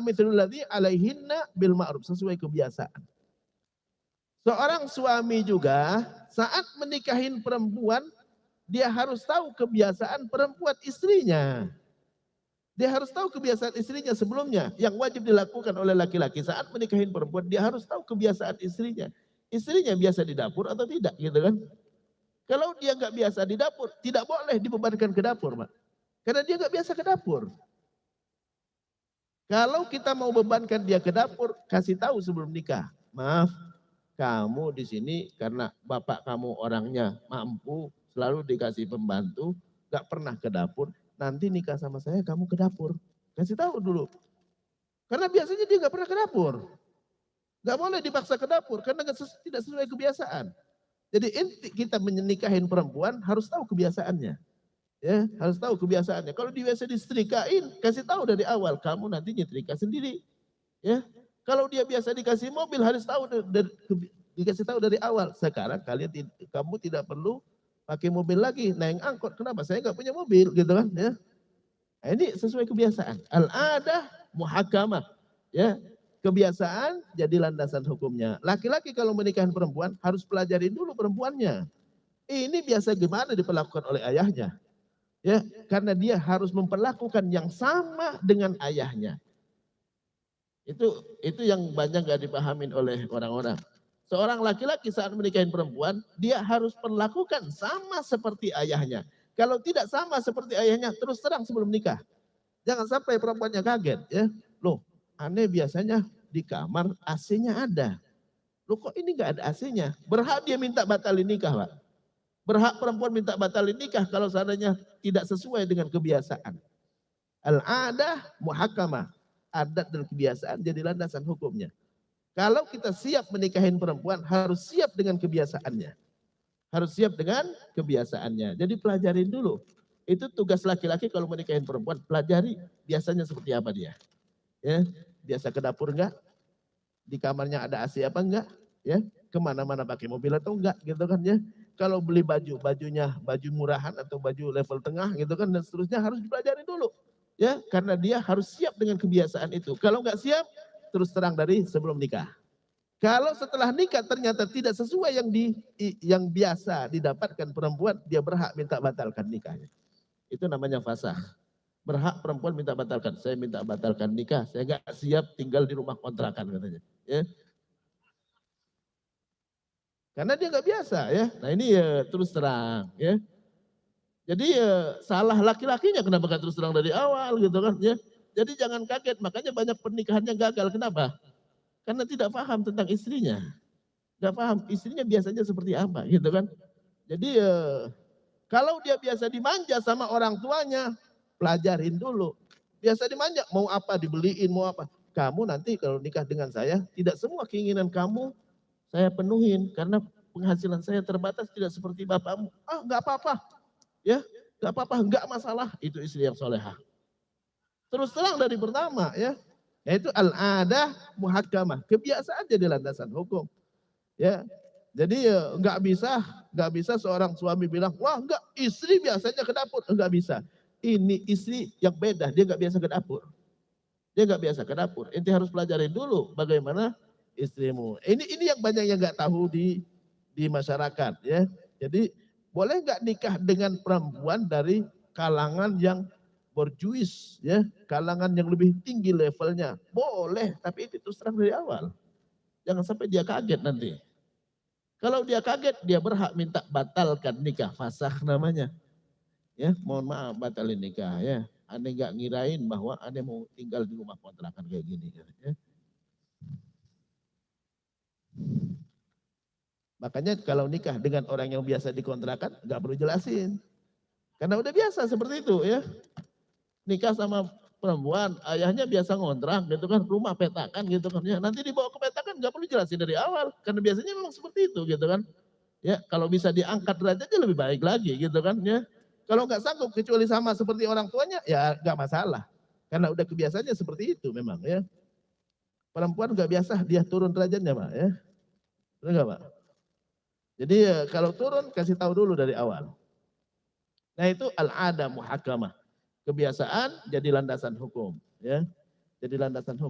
mithlul ladzi alaihinna bil ma'ruf, sesuai kebiasaan. Seorang suami juga saat menikahin perempuan, dia harus tahu kebiasaan perempuan istrinya. Dia harus tahu kebiasaan istrinya sebelumnya. Yang wajib dilakukan oleh laki-laki saat menikahin perempuan, dia harus tahu kebiasaan istrinya. Istrinya biasa di dapur atau tidak, gitu kan? Kalau dia nggak biasa di dapur, tidak boleh dibebankan ke dapur, Pak. Karena dia nggak biasa ke dapur. Kalau kita mau bebankan dia ke dapur, kasih tahu sebelum nikah. Maaf, kamu di sini karena bapak kamu orangnya mampu, selalu dikasih pembantu, nggak pernah ke dapur. Nanti nikah sama saya, kamu ke dapur. Kasih tahu dulu. Karena biasanya dia nggak pernah ke dapur. Nggak boleh dipaksa ke dapur, karena tidak sesuai kebiasaan. Jadi inti kita menikahin perempuan harus tahu kebiasaannya. Ya, harus tahu kebiasaannya. Kalau dia biasa disetrikain, kasih tahu dari awal, kamu nanti nyetrika sendiri. Ya, kalau dia biasa dikasih mobil, harus tahu dikasih tahu dari awal. Sekarang kamu tidak perlu pakai mobil lagi, naik angkot. Kenapa? Saya nggak punya mobil, gitu kan? Ya, nah, ini sesuai kebiasaan. Al-adah muhakamah. Ya, kebiasaan jadi landasan hukumnya. Laki-laki kalau menikahin perempuan harus pelajarin dulu perempuannya. Ini biasa gimana diperlakukan oleh ayahnya. Ya, karena dia harus memperlakukan yang sama dengan ayahnya. Itu yang banyak gak dipahamin oleh orang-orang. Seorang laki-laki saat menikahin perempuan, dia harus perlakukan sama seperti ayahnya. Kalau tidak sama seperti ayahnya, terus terang sebelum nikah. Jangan sampai perempuannya kaget, ya. Loh, aneh biasanya di kamar AC-nya ada. Loh kok ini gak ada AC-nya? Berhak dia minta batalin nikah, Pak. Berhak perempuan minta batalin nikah kalau seandainya tidak sesuai dengan kebiasaan. Al-adah muhakamah. Adat dan kebiasaan jadi landasan hukumnya. Kalau kita siap menikahin perempuan, harus siap dengan kebiasaannya. Harus siap dengan kebiasaannya. Jadi pelajarin dulu. Itu tugas laki-laki kalau menikahin perempuan, pelajari biasanya seperti apa dia. Ya, biasa ke dapur enggak? Di kamarnya ada AC apa enggak? Ya, kemana-mana pakai mobil atau enggak, gitu kan ya. Kalau beli bajunya baju murahan atau baju level tengah gitu kan dan seterusnya harus dipelajari dulu. Ya, karena dia harus siap dengan kebiasaan itu. Kalau nggak siap, terus terang dari sebelum nikah. Kalau setelah nikah ternyata tidak sesuai yang biasa didapatkan perempuan, dia berhak minta batalkan nikahnya. Itu namanya fasakh. Berhak perempuan minta batalkan. Saya minta batalkan nikah, saya nggak siap tinggal di rumah kontrakan katanya. Ya. Karena dia nggak biasa ya. Nah ini ya terus terang ya. Jadi ya salah laki-lakinya kenapa gak terus terang dari awal gitu kan ya. Jadi jangan kaget, makanya banyak pernikahannya gagal. Kenapa? Karena tidak paham tentang istrinya. Gak paham istrinya biasanya seperti apa gitu kan. Jadi kalau dia biasa dimanja sama orang tuanya, pelajarin dulu. Biasa dimanja, mau apa dibeliin, mau apa. Kamu nanti kalau nikah dengan saya, tidak semua keinginan kamu saya penuhin karena penghasilan saya terbatas tidak seperti bapakmu. Ah, nggak apa-apa, ya, nggak apa-apa, nggak masalah. Itu istri yang solehah. Terus terang dari pertama, ya, yaitu al-adah muhakamah, kebiasaan jadi landasan hukum, ya. Jadi nggak bisa seorang suami bilang, wah nggak istri biasanya ke dapur, nggak bisa. Ini istri yang beda, dia nggak biasa ke dapur. Dia nggak biasa ke dapur. Inti harus pelajarin dulu bagaimana istrimu. Ini yang banyak yang nggak tahu di masyarakat ya. Jadi boleh nggak nikah dengan perempuan dari kalangan yang berjuis ya, kalangan yang lebih tinggi levelnya. Boleh, tapi itu terus terang dari awal. Jangan sampai dia kaget nanti. Kalau dia kaget, dia berhak minta batalkan nikah, fasakh namanya. Ya, mohon maaf batalin nikah ya. Anda nggak ngirain bahwa Anda mau tinggal di rumah kontrakan kayak gini. Ya. Makanya kalau nikah dengan orang yang biasa dikontrakan, nggak perlu jelasin. Karena udah biasa seperti itu ya. Nikah sama perempuan, ayahnya biasa ngontrak gitu kan, rumah petakan gitu kan. Ya, nanti dibawa ke petakan nggak perlu jelasin dari awal. Karena biasanya memang seperti itu gitu kan. Ya, kalau bisa diangkat derajatnya lebih baik lagi gitu kan ya. Kalau nggak sanggup kecuali sama seperti orang tuanya, ya nggak masalah. Karena udah kebiasaannya seperti itu memang ya. Perempuan nggak biasa dia turun derajatnya Pak ya. Benar nggak Pak? Jadi kalau turun kasih tahu dulu dari awal. Nah itu al-ada muhakamah. Kebiasaan jadi landasan hukum. Ya. Jadi landasan hukum.